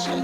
Hello,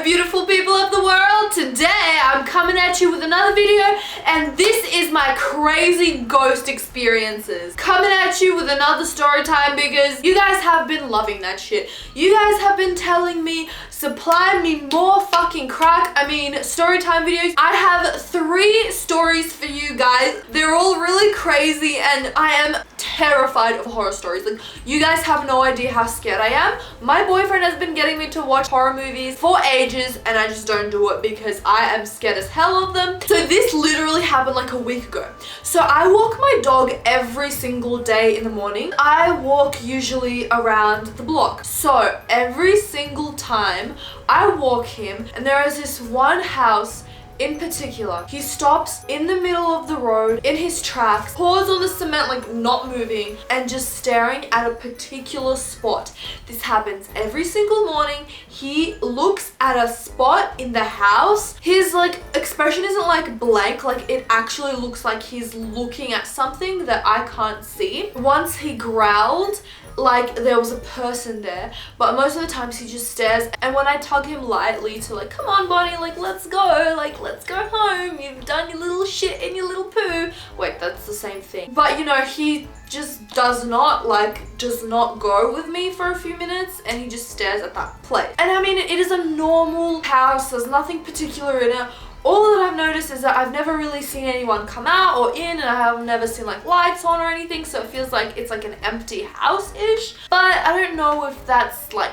beautiful people of the world. Today I'm coming at you with another video, and this is my crazy ghost experiences. Coming at you with another story time because you guys have been loving that shit. You guys have been telling me, supply me more fucking crack. I mean, story time videos. I have 3 stories for you guys. They're all really crazy and I am terrified of horror stories. Like, you guys have no idea how scared I am. My boyfriend has been getting me to watch horror movies for ages and I just don't do it because I am scared as hell of them. So this literally happened like a week ago. So I walk my dog every single day in the morning. I walk usually around the block. So every single time I walk him, and there is this one house in particular, he stops in the middle of the road in his tracks, paws on the cement, like not moving, and just staring at a particular spot. This happens every single morning. He looks at a spot in the house. His like expression isn't like blank, like it actually looks like he's looking at something that I can't see. Once he growled like there was a person there, but most of the times he just stares. And when I tug him lightly to like, come on Bonnie, like let's go, like let's go home, you've done your little shit and your little poo. Wait, that's the same thing. But you know, he just does not go with me for a few minutes, and he just stares at that plate. And I mean, it is a normal house, there's nothing particular in it. All that I've noticed is that I've never really seen anyone come out or in, and I have never seen like lights on or anything, so it feels like it's like an empty house-ish. But I don't know if that's like,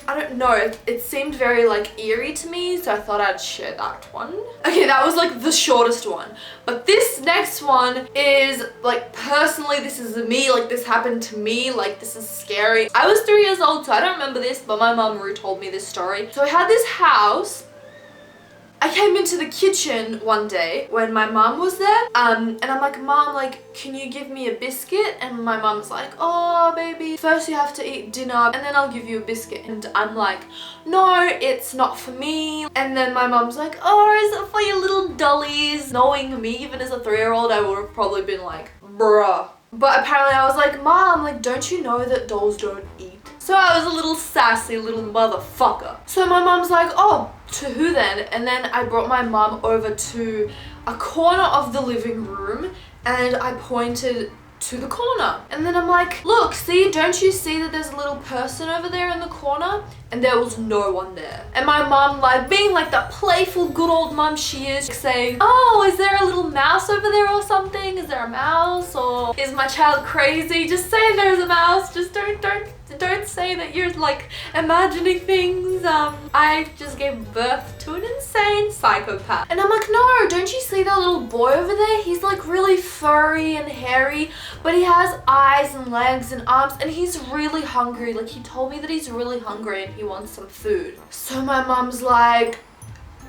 I don't know, it seemed very like eerie to me, so I thought I'd share that one. Okay, that was like the shortest one. But this next one is like, personally, this is me, like this happened to me, like this is scary. I was 3 years old, so I don't remember this, but my mum retold me this story. So we had this house. I came into the kitchen one day when my mom was there, and I'm like, Mom, like, can you give me a biscuit? And my mom's like, oh, baby, first you have to eat dinner and then I'll give you a biscuit. And I'm like, no, it's not for me. And then my mom's like, oh, is it for your little dollies? Knowing me, even as a 3-year-old, I would have probably been like, bruh. But apparently I was like, Mom, like, don't you know that dolls don't eat? So I was a little sassy little motherfucker. So my mom's like, oh, to who then? And then I brought my mom over to a corner of the living room and I pointed to the corner. And then I'm like, look, see, don't you see that there's a little person over there in the corner? And there was no one there. And my mom, like being like the playful good old mom she is, saying, oh, is there a little mouse over there or something? Is there a mouse? Or is my child crazy? Just say there's a mouse. Just don't say that you're like imagining things. I just gave birth to an insane psychopath. And I'm like, no, don't you see that little boy over there? He's like really furry and hairy, but he has eyes and legs and arms, and he's really hungry. Like, he told me that he's really hungry and he wants some food. So my mom's like,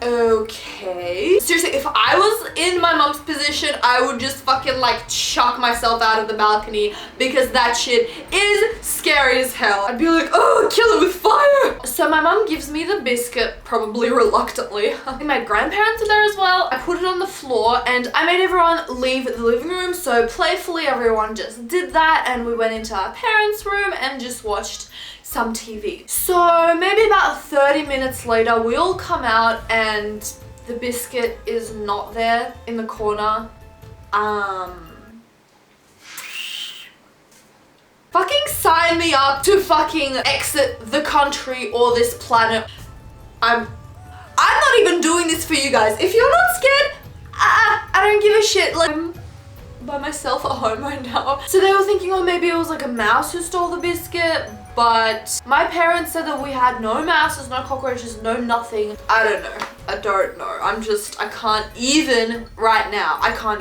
okay. Seriously, if I was in my mom's position, I would just fucking like chuck myself out of the balcony because that shit is scary as hell. I'd be like, oh, kill it with fire. So my mom gives me the biscuit, probably reluctantly. I think my grandparents are there as well. I put it on the floor and I made everyone leave the living room. So playfully, everyone just did that and we went into our parents' room and just watched some TV. So maybe about 30 minutes later, we all come out and the biscuit is not there in the corner. Fucking sign me up to fucking exit the country or this planet. I'm not even doing this for you guys. If you're not scared, I don't give a shit. Like, I'm by myself at home right now. So they were thinking, oh, maybe it was like a mouse who stole the biscuit. But my parents said that we had no mouses, no cockroaches, no nothing. I don't know. I don't know. I can't even right now. I can't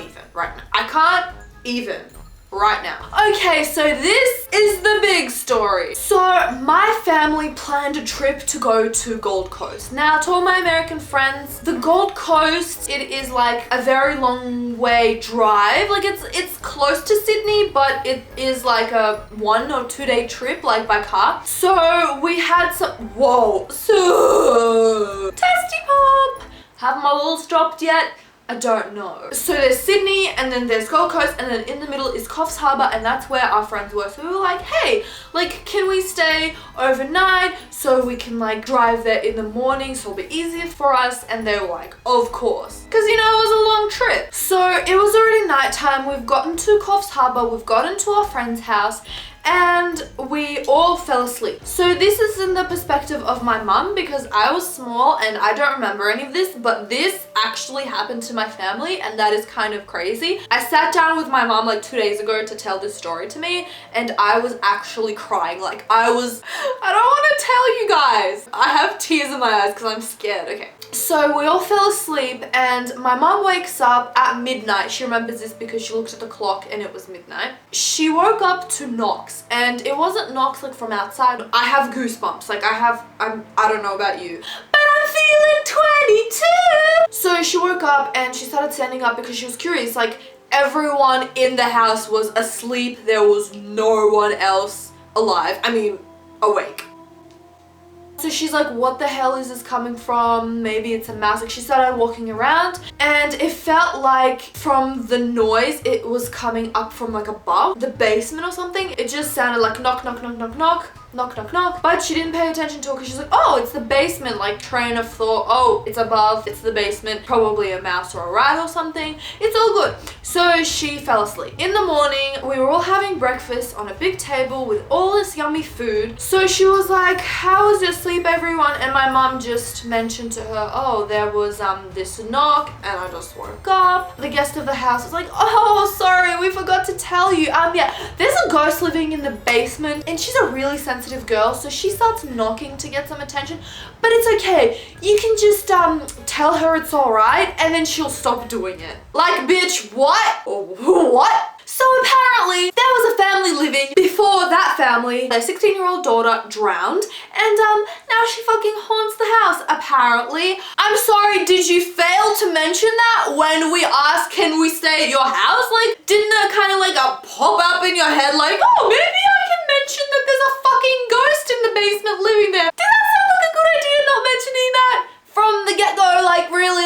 even right now. Okay, so this is the big story. So my family planned a trip to go to Gold Coast. Now, to all my American friends, the Gold Coast, it is like a very long way drive. Like it's close to Sydney, but it is like a 1 or 2 day trip, like by car. So we had so testy pop. Haven't my balls dropped yet? I don't know. So there's Sydney, and then there's Gold Coast, and then in the middle is Coffs Harbour, and that's where our friends were. So we were like, hey, like, can we stay overnight so we can like drive there in the morning so it'll be easier for us? And they were like, of course. Because, you know, it was a long trip. So it was already nighttime. We've gotten to Coffs Harbour, we've gotten to our friend's house, and we all fell asleep. So this is in the perspective of my mum, because I was small and I don't remember any of this, but this actually happened to my family, and that is kind of crazy. I sat down with my mum like 2 days ago to tell this story to me, and I was actually crying. Like I don't want to tell you guys. I have tears in my eyes because I'm scared. Okay. So we all fell asleep, and my mum wakes up at midnight. She remembers this because she looked at the clock and it was midnight. She woke up to knocks, and it wasn't knocks like from outside. I have goosebumps. Like I don't know about you, but I'm feeling 22. So she woke up and she started standing up because she was curious. Like everyone in the house was asleep. There was no one else alive. I mean, awake. So she's like, what the hell is this coming from? Maybe it's a mouse. Like she started walking around, and it felt like from the noise it was coming up from like above the basement or something. It just sounded like knock, knock, knock, knock, knock. Knock, knock, knock. But she didn't pay attention to it because she's like, oh, it's the basement. Like train of thought, oh, it's above, it's the basement, probably a mouse or a rat or something. It's all good. So she fell asleep. In the morning, we were all having breakfast on a big table with all this yummy food. So she was like, how was your sleep, everyone? And my mom just mentioned to her, oh, there was this knock, and I just woke up. The guest of the house was like, oh, sorry, we forgot to tell you. Yeah, there's a ghost living in the basement, and she's a really sensitive girl, so she starts knocking to get some attention, but it's okay. You can just tell her it's all right, and then she'll stop doing it. Like, bitch, what? What? So apparently there was a family living before that family. Their 16-year-old daughter drowned, and now she fucking haunts the house, apparently. I'm sorry, did you fail to mention that when we asked, can we stay at your house? Like, didn't it kind of like pop up in your head like, oh, maybe I can mention that there's a fucking ghost in the basement living there? Did that sound like a good idea, not mentioning that from the get-go? Like really,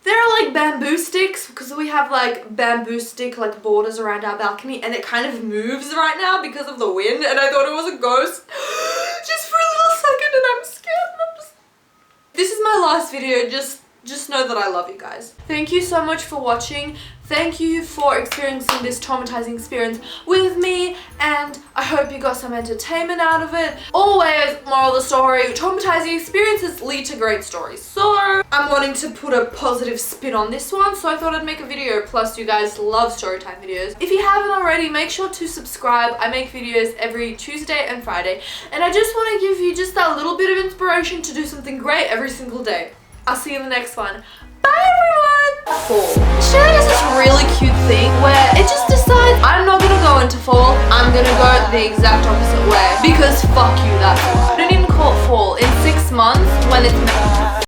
there are like bamboo sticks, because we have like bamboo stick like borders around our balcony, and it kind of moves right now because of the wind, and I thought it was a ghost just for a little second, and I'm scared, and this is my last video. Just know that I love you guys. Thank you so much for watching. Thank you for experiencing this traumatizing experience with me, and I hope you got some entertainment out of it. Always, moral of the story, traumatizing experiences lead to great stories. So I'm wanting to put a positive spin on this one, so I thought I'd make a video. Plus, you guys love storytime videos. If you haven't already, make sure to subscribe. I make videos every Tuesday and Friday, and I just want to give you just that little bit of inspiration to do something great every single day. I'll see you in the next one. Bye everyone! Fall. Sherry does this really cute thing where it just decides I'm not gonna go into fall, I'm gonna go the exact opposite way. Because fuck you, that's why. I don't even call it fall. In 6 months, when it's